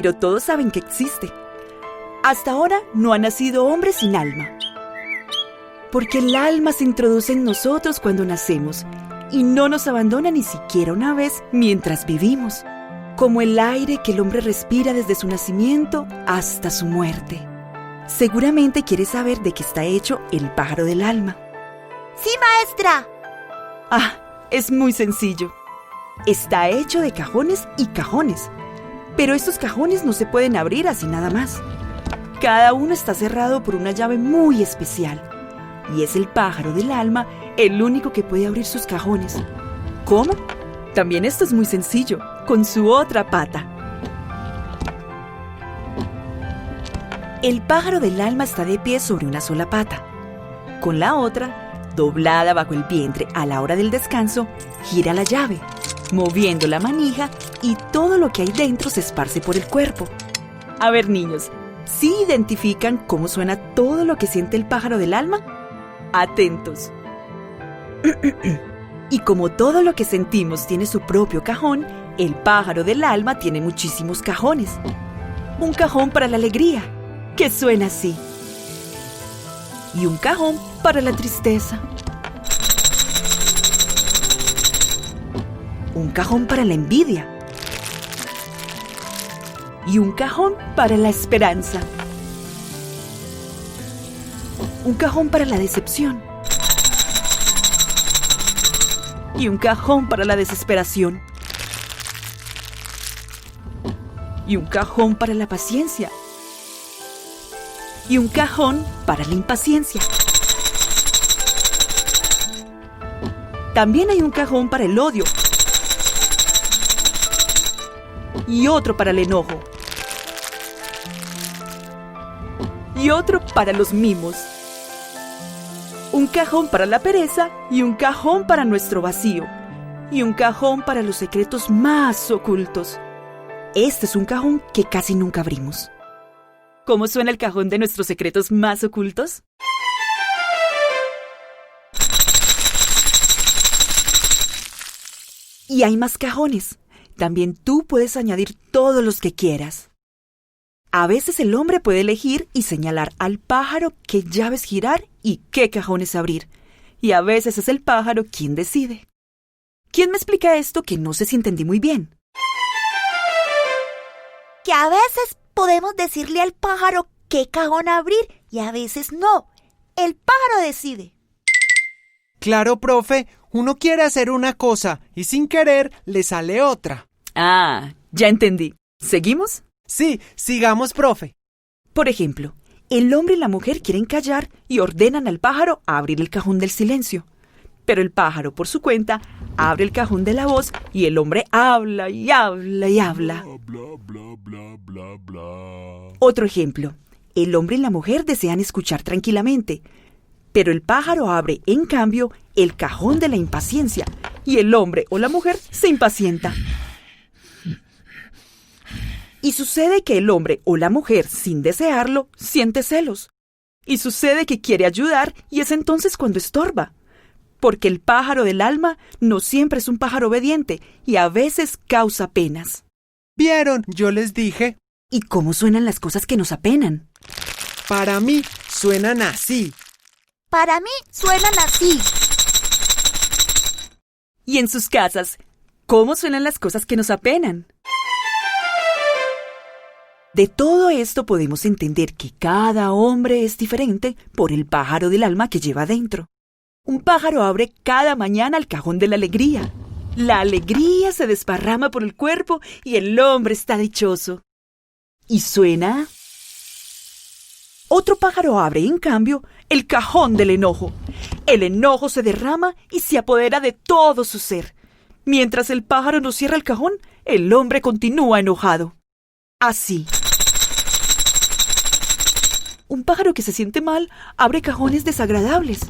pero todos saben que existe. Hasta ahora no ha nacido hombre sin alma. Porque el alma se introduce en nosotros cuando nacemos y no nos abandona ni siquiera una vez mientras vivimos, como el aire que el hombre respira desde su nacimiento hasta su muerte. Seguramente quieres saber de qué está hecho el pájaro del alma. ¡Sí, maestra! Es muy sencillo. Está hecho de cajones y cajones, pero estos cajones no se pueden abrir así nada más. Cada uno está cerrado por una llave muy especial, y es el pájaro del alma el único que puede abrir sus cajones. ¿Cómo? También esto es muy sencillo, con su otra pata. El pájaro del alma está de pie sobre una sola pata. Con la otra, doblada bajo el vientre a la hora del descanso, gira la llave, moviendo la manija y todo lo que hay dentro se esparce por el cuerpo. A ver, niños, ¿sí identifican cómo suena todo lo que siente el pájaro del alma? Atentos. Y como todo lo que sentimos tiene su propio cajón, el pájaro del alma tiene muchísimos cajones. Un cajón para la alegría, que suena así. Y un cajón para la tristeza. Un cajón para la envidia. Y un cajón para la esperanza. Un cajón para la decepción. Y un cajón para la desesperación. Y un cajón para la paciencia. Y un cajón para la impaciencia. También hay un cajón para el odio. Y otro para el enojo. Y otro para los mimos. Un cajón para la pereza y un cajón para nuestro vacío. Y un cajón para los secretos más ocultos. Este es un cajón que casi nunca abrimos. ¿Cómo suena el cajón de nuestros secretos más ocultos? Y hay más cajones. También tú puedes añadir todos los que quieras. A veces el hombre puede elegir y señalar al pájaro qué llaves girar y qué cajones abrir. Y a veces es el pájaro quien decide. ¿Quién me explica esto que no sé si entendí muy bien? Que a veces podemos decirle al pájaro qué cajón abrir y a veces no. El pájaro decide. Claro, profe, uno quiere hacer una cosa y sin querer le sale otra. Ya entendí. ¿Seguimos? Sí, sigamos, profe. Por ejemplo, el hombre y la mujer quieren callar y ordenan al pájaro a abrir el cajón del silencio. Pero el pájaro, por su cuenta, abre el cajón de la voz y el hombre habla y habla y habla. Bla, bla, bla, bla, bla. Otro ejemplo. El hombre y la mujer desean escuchar tranquilamente, pero el pájaro abre, en cambio, el cajón de la impaciencia y el hombre o la mujer se impacienta. Y sucede que el hombre o la mujer, sin desearlo, siente celos. Y sucede que quiere ayudar y es entonces cuando estorba. Porque el pájaro del alma no siempre es un pájaro obediente y a veces causa penas. ¿Vieron? Yo les dije. ¿Y cómo suenan las cosas que nos apenan? Para mí suenan así. Para mí suenan así. Y en sus casas, ¿cómo suenan las cosas que nos apenan? De todo esto podemos entender que cada hombre es diferente por el pájaro del alma que lleva dentro. Un pájaro abre cada mañana el cajón de la alegría. La alegría se desparrama por el cuerpo y el hombre está dichoso. ¿Y suena? Otro pájaro abre, en cambio, el cajón del enojo. El enojo se derrama y se apodera de todo su ser. Mientras el pájaro no cierra el cajón, el hombre continúa enojado. Así. Un pájaro que se siente mal abre cajones desagradables.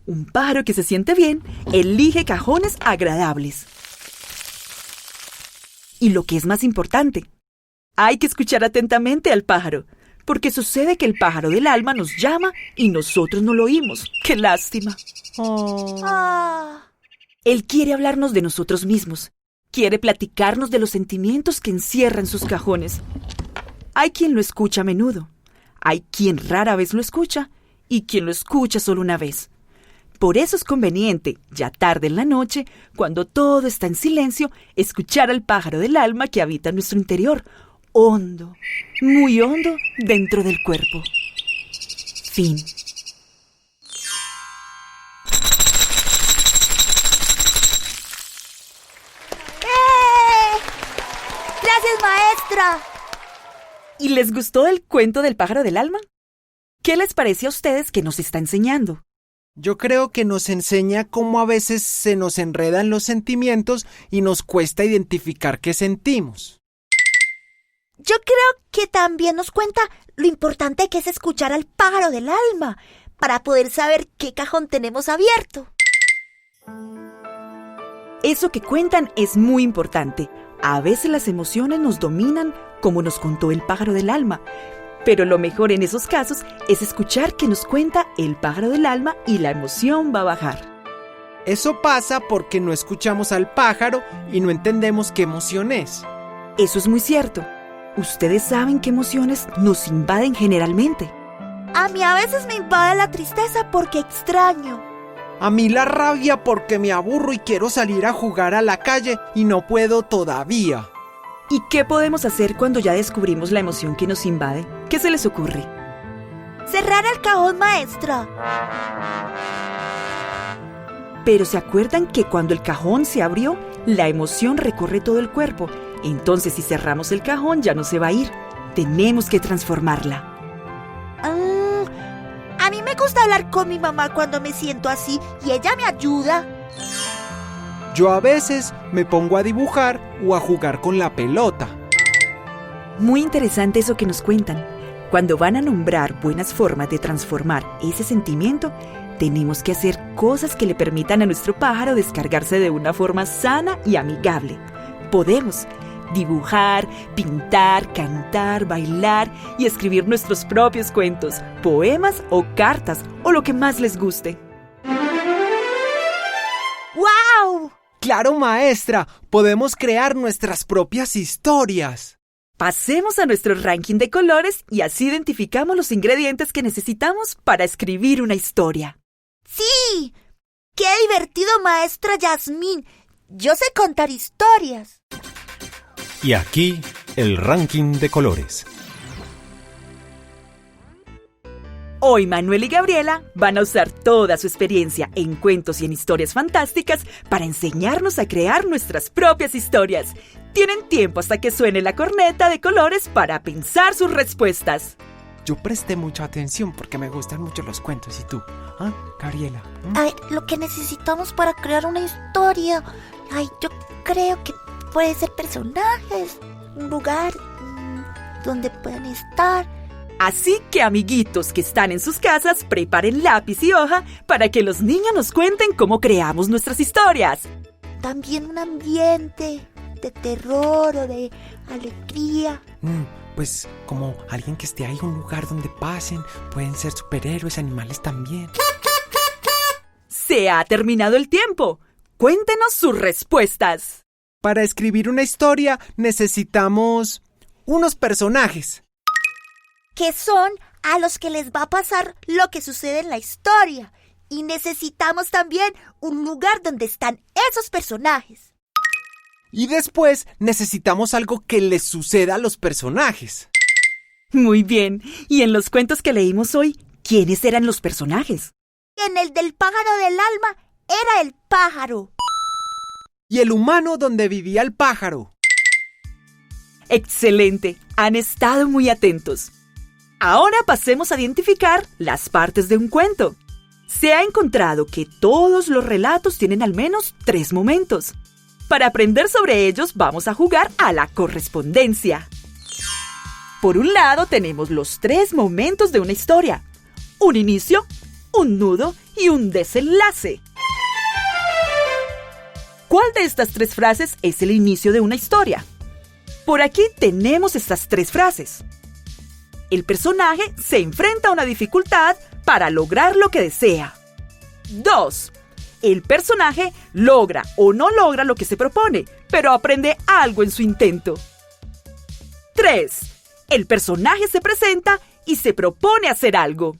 Un pájaro que se siente bien elige cajones agradables. Y lo que es más importante, hay que escuchar atentamente al pájaro, porque sucede que el pájaro del alma nos llama y nosotros no lo oímos. ¡Qué lástima! Ah. Él quiere hablarnos de nosotros mismos, quiere platicarnos de los sentimientos que encierra en sus cajones. Hay quien lo escucha a menudo, hay quien rara vez lo escucha y quien lo escucha solo una vez. Por eso es conveniente, ya tarde en la noche, cuando todo está en silencio, escuchar al pájaro del alma que habita en nuestro interior, hondo, muy hondo dentro del cuerpo. Fin. ¡Gracias, maestra! ¿Y les gustó el cuento del pájaro del alma? ¿Qué les parece a ustedes que nos está enseñando? Yo creo que nos enseña cómo a veces se nos enredan los sentimientos y nos cuesta identificar qué sentimos. Yo creo que también nos cuenta lo importante que es escuchar al pájaro del alma para poder saber qué cajón tenemos abierto. Eso que cuentan es muy importante. A veces las emociones nos dominan, como nos contó el pájaro del alma. Pero lo mejor en esos casos es escuchar que nos cuenta el pájaro del alma y la emoción va a bajar. Eso pasa porque no escuchamos al pájaro y no entendemos qué emoción es. Eso es muy cierto. ¿Ustedes saben qué emociones nos invaden generalmente? A mí a veces me invade la tristeza porque extraño. A mí la rabia porque me aburro y quiero salir a jugar a la calle y no puedo todavía. ¿Y qué podemos hacer cuando ya descubrimos la emoción que nos invade? ¿Qué se les ocurre? Cerrar el cajón, maestra. Pero ¿se acuerdan que cuando el cajón se abrió, la emoción recorre todo el cuerpo? Entonces, si cerramos el cajón, ya no se va a ir. Tenemos que transformarla. A mí me gusta hablar con mi mamá cuando me siento así y ella me ayuda. Yo a veces me pongo a dibujar o a jugar con la pelota. Muy interesante eso que nos cuentan. Cuando van a nombrar buenas formas de transformar ese sentimiento, tenemos que hacer cosas que le permitan a nuestro pájaro descargarse de una forma sana y amigable. Podemos dibujar, pintar, cantar, bailar y escribir nuestros propios cuentos, poemas o cartas o lo que más les guste. ¡Guau! ¡Claro, maestra! Podemos crear nuestras propias historias. Pasemos a nuestro ranking de colores y así identificamos los ingredientes que necesitamos para escribir una historia. ¡Sí! ¡Qué divertido, maestra Yasmín! Yo sé contar historias. Y aquí, el ranking de colores. Hoy Manuel y Gabriela van a usar toda su experiencia en cuentos y en historias fantásticas para enseñarnos a crear nuestras propias historias. Tienen tiempo hasta que suene la corneta de colores para pensar sus respuestas. Yo presté mucha atención porque me gustan mucho los cuentos. ¿Y tú? ¿Ah, Gabriela? A ver, lo que necesitamos para crear una historia... yo creo que puede ser personajes, un lugar donde puedan estar... Así que, amiguitos que están en sus casas, preparen lápiz y hoja para que los niños nos cuenten cómo creamos nuestras historias. También un ambiente de terror o de alegría. Pues como alguien que esté ahí, un lugar donde pasen. Pueden ser superhéroes, animales también. ¡Se ha terminado el tiempo! Cuéntenos sus respuestas. Para escribir una historia necesitamos unos personajes. Que son a los que les va a pasar lo que sucede en la historia. Y necesitamos también un lugar donde están esos personajes. Y después necesitamos algo que les suceda a los personajes. Muy bien. Y en los cuentos que leímos hoy, ¿quiénes eran los personajes? En el del pájaro del alma era el pájaro. Y el humano donde vivía el pájaro. ¡Excelente! Han estado muy atentos. Ahora pasemos a identificar las partes de un cuento. Se ha encontrado que todos los relatos tienen al menos 3 momentos. Para aprender sobre ellos vamos a jugar a la correspondencia. Por un lado tenemos los 3 momentos de una historia. Un inicio, un nudo y un desenlace. ¿Cuál de estas 3 frases es el inicio de una historia? Por aquí tenemos estas 3 frases. El personaje se enfrenta a una dificultad para lograr lo que desea. 2. El personaje logra o no logra lo que se propone, pero aprende algo en su intento. 3. El personaje se presenta y se propone hacer algo.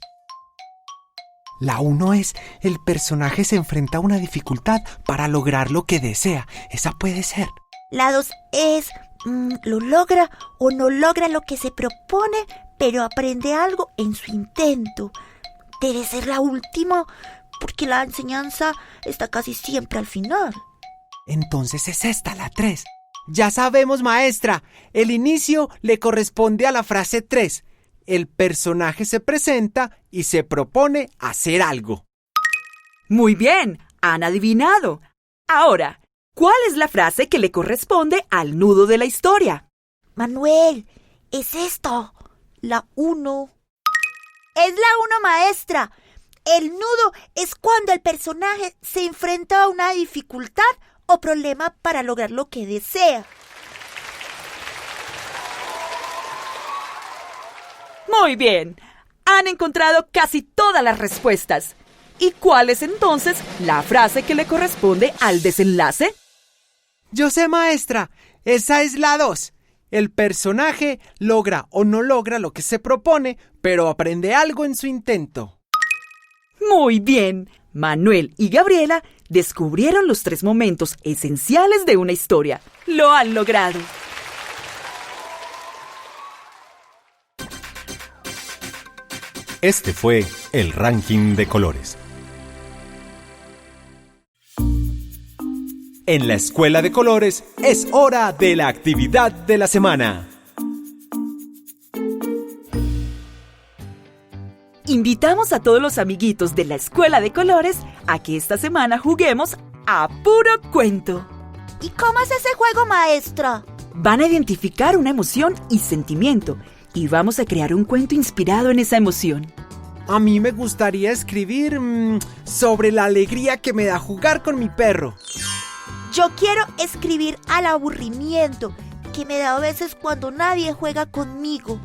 La 1 es, el personaje se enfrenta a una dificultad para lograr lo que desea. Esa puede ser. La 2 es, lo logra o no logra lo que se propone, pero aprende algo en su intento. Debe ser la última, porque la enseñanza está casi siempre al final. Entonces es esta, la 3. Ya sabemos, maestra, el inicio le corresponde a la frase 3. El personaje se presenta y se propone hacer algo. Muy bien, han adivinado. Ahora, ¿cuál es la frase que le corresponde al nudo de la historia? Manuel, es esto, la 1. Es la 1, maestra. El nudo es cuando el personaje se enfrenta a una dificultad o problema para lograr lo que desea. Muy bien, han encontrado casi todas las respuestas. ¿Y cuál es entonces la frase que le corresponde al desenlace? Yo sé, maestra, esa es la 2. El personaje logra o no logra lo que se propone, pero aprende algo en su intento. Muy bien, Manuel y Gabriela descubrieron los 3 momentos esenciales de una historia. Lo han logrado. Este fue el ranking de colores. En la Escuela de Colores es hora de la actividad de la semana. Invitamos a todos los amiguitos de la Escuela de Colores a que esta semana juguemos a puro cuento. ¿Y cómo es ese juego, maestra? Van a identificar una emoción y sentimiento y vamos a crear un cuento inspirado en esa emoción. A mí me gustaría escribir sobre la alegría que me da jugar con mi perro. Yo quiero escribir al aburrimiento que me da a veces cuando nadie juega conmigo.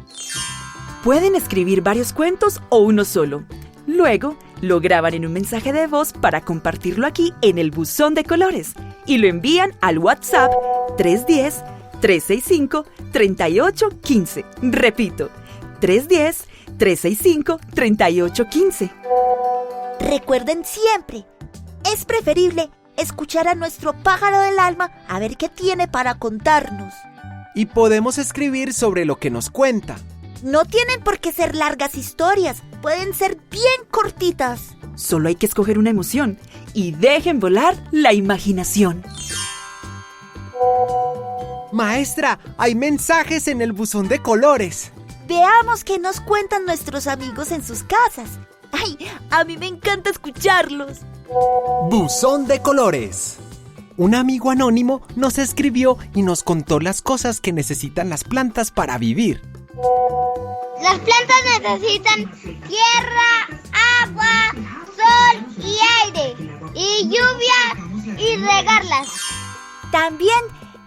Pueden escribir varios cuentos o uno solo. Luego, lo graban en un mensaje de voz para compartirlo aquí en el buzón de colores y lo envían al WhatsApp 310-365-3815. Repito, 310-365-3815. Recuerden siempre, es preferible escuchar a nuestro pájaro del alma a ver qué tiene para contarnos. Y podemos escribir sobre lo que nos cuenta. No tienen por qué ser largas historias, pueden ser bien cortitas. Solo hay que escoger una emoción y dejen volar la imaginación. Maestra, hay mensajes en el buzón de colores. Veamos qué nos cuentan nuestros amigos en sus casas. ¡Ay! A mí me encanta escucharlos. Buzón de colores. Un amigo anónimo nos escribió y nos contó las cosas que necesitan las plantas para vivir. Las plantas necesitan tierra, agua, sol y aire, y lluvia y regarlas. También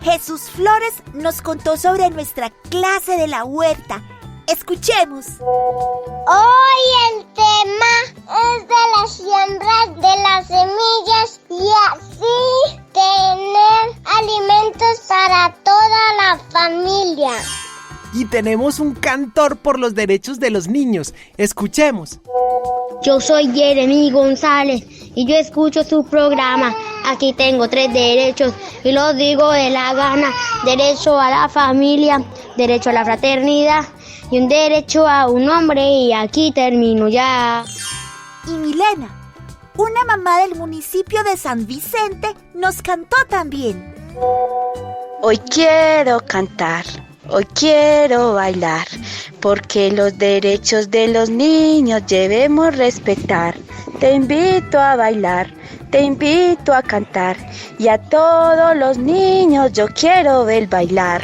Jesús Flores nos contó sobre nuestra clase de la huerta. Escuchemos. Hoy el tema es de las siembras de las semillas y así tener alimentos para toda la familia. Y tenemos un cantor por los derechos de los niños. Escuchemos. Yo soy Jeremy González y yo escucho su programa. Aquí tengo 3 derechos y los digo de la gana. Derecho a la familia, derecho a la fraternidad y un derecho a un hombre, y aquí termino ya. Y Milena, una mamá del municipio de San Vicente, nos cantó también. Hoy quiero cantar, hoy quiero bailar, porque los derechos de los niños debemos respetar. Te invito a bailar, te invito a cantar, y a todos los niños yo quiero ver bailar.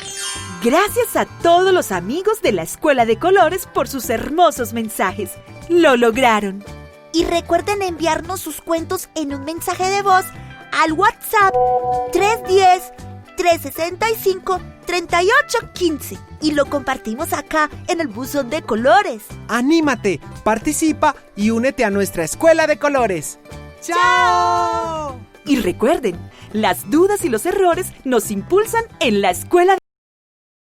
Gracias a todos los amigos de la Escuela de Colores por sus hermosos mensajes. ¡Lo lograron! Y recuerden enviarnos sus cuentos en un mensaje de voz al WhatsApp 310-365-3815 y lo compartimos acá en el buzón de colores. ¡Anímate! Participa y únete a nuestra Escuela de Colores. ¡Chao! Y recuerden, las dudas y los errores nos impulsan en la escuela.